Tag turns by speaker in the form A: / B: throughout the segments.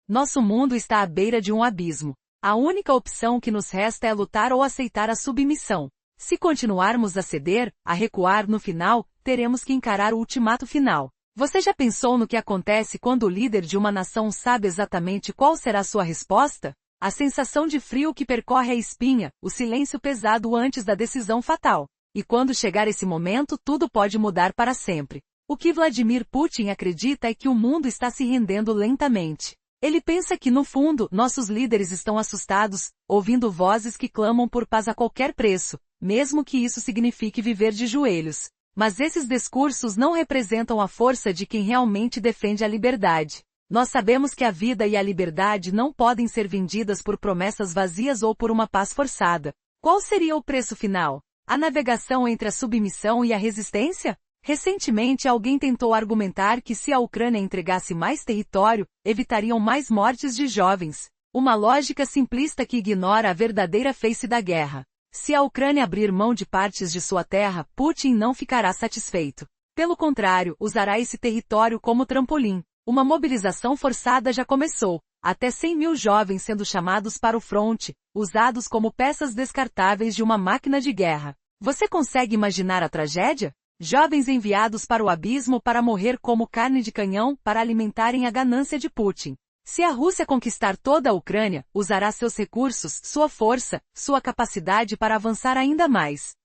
A: Nosso mundo está à beira de um abismo. A única opção que nos resta é lutar ou aceitar a submissão. Se continuarmos a ceder, a recuar no final, teremos que encarar o ultimato final. Você já pensou no que acontece quando o líder de uma nação sabe exatamente qual será sua resposta? A sensação de frio que percorre a espinha, o silêncio pesado antes da decisão fatal. E quando chegar esse momento, tudo pode mudar para sempre. O que Vladimir Putin acredita é que o mundo está se rendendo lentamente. Ele pensa que, no fundo, nossos líderes estão assustados, ouvindo vozes que clamam por paz a qualquer preço, mesmo que isso signifique viver de joelhos. Mas esses discursos não representam a força de quem realmente defende a liberdade. Nós sabemos que a vida e a liberdade não podem ser vendidas por promessas vazias ou por uma paz forçada. Qual seria o preço final? A navegação entre a submissão e a resistência? Recentemente alguém tentou argumentar que se a Ucrânia entregasse mais território, evitariam mais mortes de jovens. Uma lógica simplista que ignora a verdadeira face da guerra. Se a Ucrânia abrir mão de partes de sua terra, Putin não ficará satisfeito. Pelo contrário, usará esse território como trampolim. Uma mobilização forçada já começou. Até 100 mil jovens sendo chamados para o fronte, usados como peças descartáveis de uma máquina de guerra. Você consegue imaginar a tragédia? Jovens enviados para o abismo para morrer como carne de canhão para alimentarem a ganância de Putin. Se a Rússia conquistar toda a Ucrânia, usará seus recursos, sua força, sua capacidade para avançar ainda mais.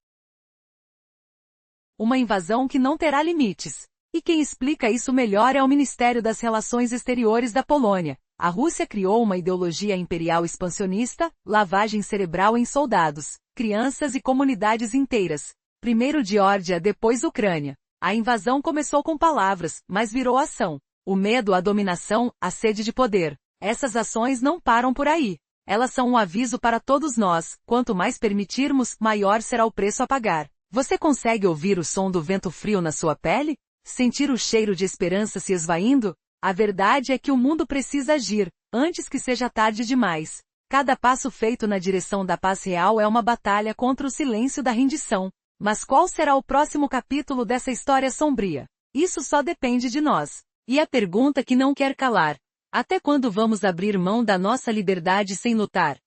A: Uma invasão que não terá limites. E quem explica isso melhor é o Ministério das Relações Exteriores da Polônia. A Rússia criou uma ideologia imperial expansionista, lavagem cerebral em soldados, crianças e comunidades inteiras. Primeiro Geórgia, depois Ucrânia. A invasão começou com palavras, mas virou ação. O medo, a dominação, a sede de poder. Essas ações não param por aí. Elas são um aviso para todos nós. Quanto mais permitirmos, maior será o preço a pagar. Você consegue ouvir o som do vento frio na sua pele? Sentir o cheiro de esperança se esvaindo? A verdade é que o mundo precisa agir, antes que seja tarde demais. Cada passo feito na direção da paz real é uma batalha contra o silêncio da rendição. Mas qual será o próximo capítulo dessa história sombria? Isso só depende de nós. E a pergunta que não quer calar: até quando vamos abrir mão da nossa liberdade sem lutar?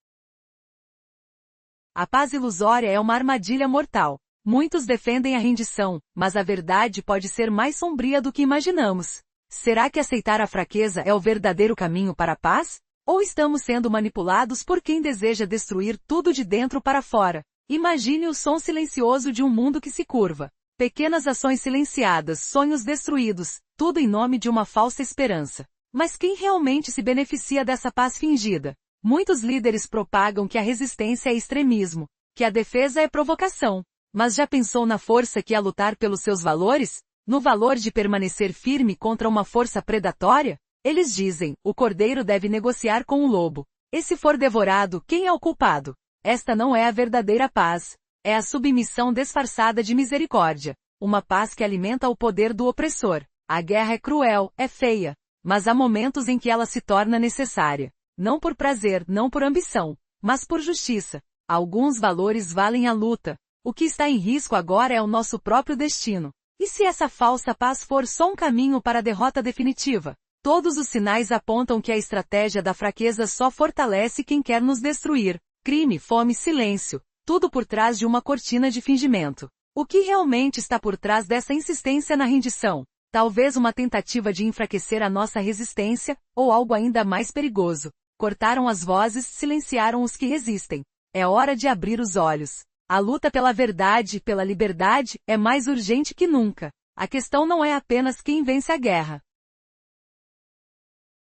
A: A paz ilusória é uma armadilha mortal. Muitos defendem a rendição, mas a verdade pode ser mais sombria do que imaginamos. Será que aceitar a fraqueza é o verdadeiro caminho para a paz? Ou estamos sendo manipulados por quem deseja destruir tudo de dentro para fora? Imagine o som silencioso de um mundo que se curva. Pequenas ações silenciadas, sonhos destruídos, tudo em nome de uma falsa esperança. Mas quem realmente se beneficia dessa paz fingida? Muitos líderes propagam que a resistência é extremismo, que a defesa é provocação. Mas já pensou na força que é lutar pelos seus valores? No valor de permanecer firme contra uma força predatória? Eles dizem, o cordeiro deve negociar com o lobo. E se for devorado, quem é o culpado? Esta não é a verdadeira paz. É a submissão disfarçada de misericórdia. Uma paz que alimenta o poder do opressor. A guerra é cruel, é feia. Mas há momentos em que ela se torna necessária. Não por prazer, não por ambição, mas por justiça. Alguns valores valem a luta. O que está em risco agora é o nosso próprio destino. E se essa falsa paz for só um caminho para a derrota definitiva? Todos os sinais apontam que a estratégia da fraqueza só fortalece quem quer nos destruir. Crime, fome, silêncio. Tudo por trás de uma cortina de fingimento. O que realmente está por trás dessa insistência na rendição? Talvez uma tentativa de enfraquecer a nossa resistência, ou algo ainda mais perigoso. Cortaram as vozes, silenciaram os que resistem. É hora de abrir os olhos. A luta pela verdade, pela liberdade, é mais urgente que nunca. A questão não é apenas quem vence a guerra,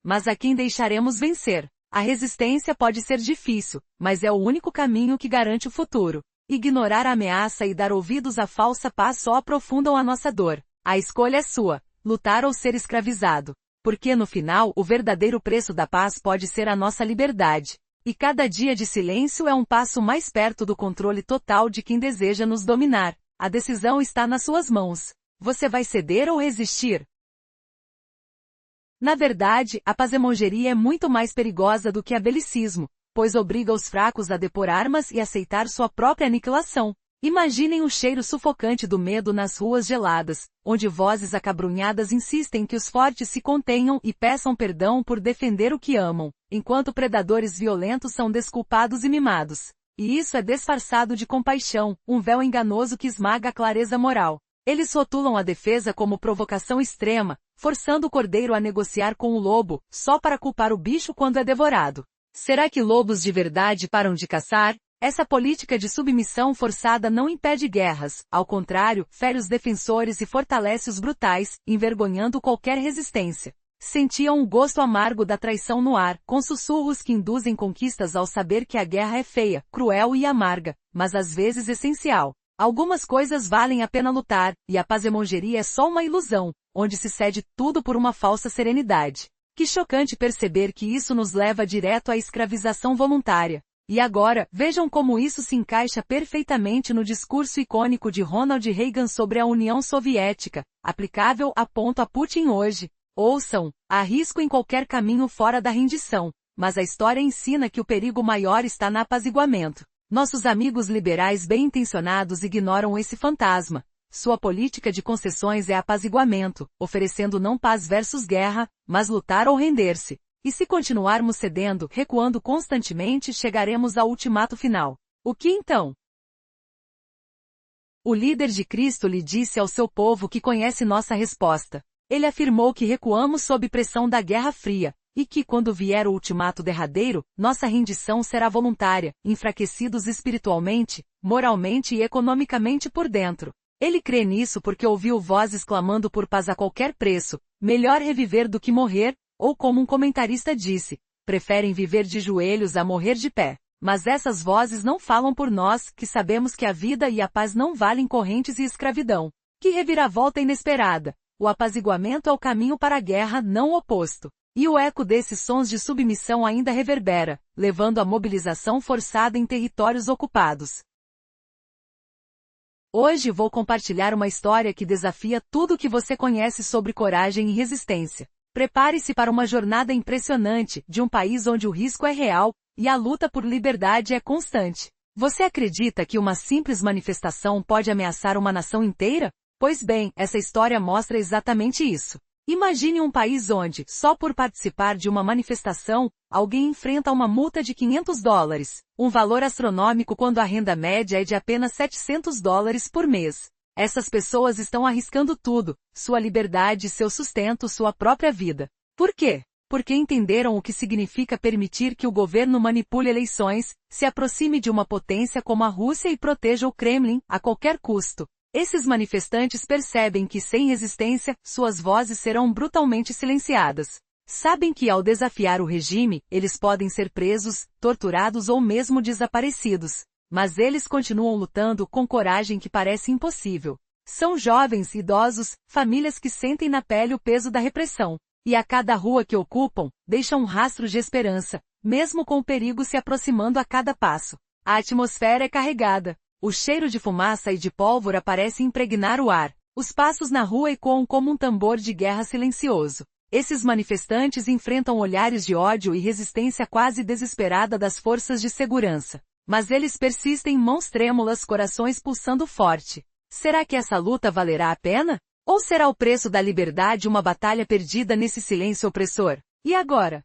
A: mas a quem deixaremos vencer. A resistência pode ser difícil, mas é o único caminho que garante o futuro. Ignorar a ameaça e dar ouvidos à falsa paz só aprofundam a nossa dor. A escolha é sua, lutar ou ser escravizado. Porque no final, o verdadeiro preço da paz pode ser a nossa liberdade. E cada dia de silêncio é um passo mais perto do controle total de quem deseja nos dominar. A decisão está nas suas mãos. Você vai ceder ou resistir? Na verdade, a pazemongeria é muito mais perigosa do que a belicismo, pois obriga os fracos a depor armas e aceitar sua própria aniquilação. Imaginem o cheiro sufocante do medo nas ruas geladas, onde vozes acabrunhadas insistem que os fortes se contenham e peçam perdão por defender o que amam, enquanto predadores violentos são desculpados e mimados. E isso é disfarçado de compaixão, um véu enganoso que esmaga a clareza moral. Eles rotulam a defesa como provocação extrema, forçando o cordeiro a negociar com o lobo, só para culpar o bicho quando é devorado. Será que lobos de verdade param de caçar? Essa política de submissão forçada não impede guerras, ao contrário, fere os defensores e fortalece os brutais, envergonhando qualquer resistência. Sentiam um gosto amargo da traição no ar, com sussurros que induzem conquistas ao saber que a guerra é feia, cruel e amarga, mas às vezes essencial. Algumas coisas valem a pena lutar, e a pazemongeria é só uma ilusão, onde se cede tudo por uma falsa serenidade. Que chocante perceber que isso nos leva direto à escravização voluntária. E agora, vejam como isso se encaixa perfeitamente no discurso icônico de Ronald Reagan sobre a União Soviética, aplicável a Putin hoje. Ouçam, há risco em qualquer caminho fora da rendição, mas a história ensina que o perigo maior está no apaziguamento. Nossos amigos liberais bem-intencionados ignoram esse fantasma. Sua política de concessões é apaziguamento, oferecendo não paz versus guerra, mas lutar ou render-se. E se continuarmos cedendo, recuando constantemente, chegaremos ao ultimato final. O que então? O líder de Cristo lhe disse ao seu povo que conhece nossa resposta. Ele afirmou que recuamos sob pressão da Guerra Fria, e que quando vier o ultimato derradeiro, nossa rendição será voluntária, enfraquecidos espiritualmente, moralmente e economicamente por dentro. Ele crê nisso porque ouviu vozes clamando por paz a qualquer preço, melhor reviver do que morrer, ou como um comentarista disse, preferem viver de joelhos a morrer de pé. Mas essas vozes não falam por nós, que sabemos que a vida e a paz não valem correntes e escravidão. Que reviravolta inesperada! O apaziguamento é o caminho para a guerra, não o oposto. E o eco desses sons de submissão ainda reverbera, levando à mobilização forçada em territórios ocupados. Hoje vou compartilhar uma história que desafia tudo o que você conhece sobre coragem e resistência. Prepare-se para uma jornada impressionante, de um país onde o risco é real, e a luta por liberdade é constante. Você acredita que uma simples manifestação pode ameaçar uma nação inteira? Pois bem, essa história mostra exatamente isso. Imagine um país onde, só por participar de uma manifestação, alguém enfrenta uma multa de $500, um valor astronômico quando a renda média é de apenas $700 por mês. Essas pessoas estão arriscando tudo, sua liberdade, seu sustento, sua própria vida. Por quê? Porque entenderam o que significa permitir que o governo manipule eleições, se aproxime de uma potência como a Rússia e proteja o Kremlin, a qualquer custo. Esses manifestantes percebem que sem resistência, suas vozes serão brutalmente silenciadas. Sabem que ao desafiar o regime, eles podem ser presos, torturados ou mesmo desaparecidos. Mas eles continuam lutando com coragem que parece impossível. São jovens, idosos, famílias que sentem na pele o peso da repressão. E a cada rua que ocupam, deixam um rastro de esperança, mesmo com o perigo se aproximando a cada passo. A atmosfera é carregada. O cheiro de fumaça e de pólvora parece impregnar o ar. Os passos na rua ecoam como um tambor de guerra silencioso. Esses manifestantes enfrentam olhares de ódio e resistência quase desesperada das forças de segurança. Mas eles persistem, mãos trêmulas, corações pulsando forte. Será que essa luta valerá a pena? Ou será o preço da liberdade uma batalha perdida nesse silêncio opressor? E agora?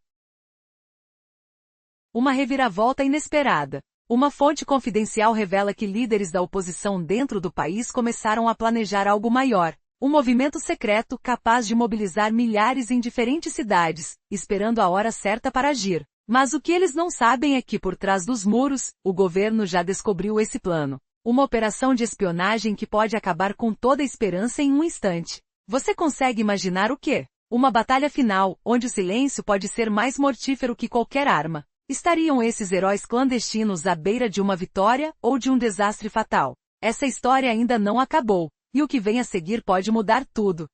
A: Uma reviravolta inesperada. Uma fonte confidencial revela que líderes da oposição dentro do país começaram a planejar algo maior. Um movimento secreto capaz de mobilizar milhares em diferentes cidades, esperando a hora certa para agir. Mas o que eles não sabem é que por trás dos muros, o governo já descobriu esse plano. Uma operação de espionagem que pode acabar com toda a esperança em um instante. Você consegue imaginar o quê? Uma batalha final, onde o silêncio pode ser mais mortífero que qualquer arma. Estariam esses heróis clandestinos à beira de uma vitória ou de um desastre fatal? Essa história ainda não acabou, e o que vem a seguir pode mudar tudo.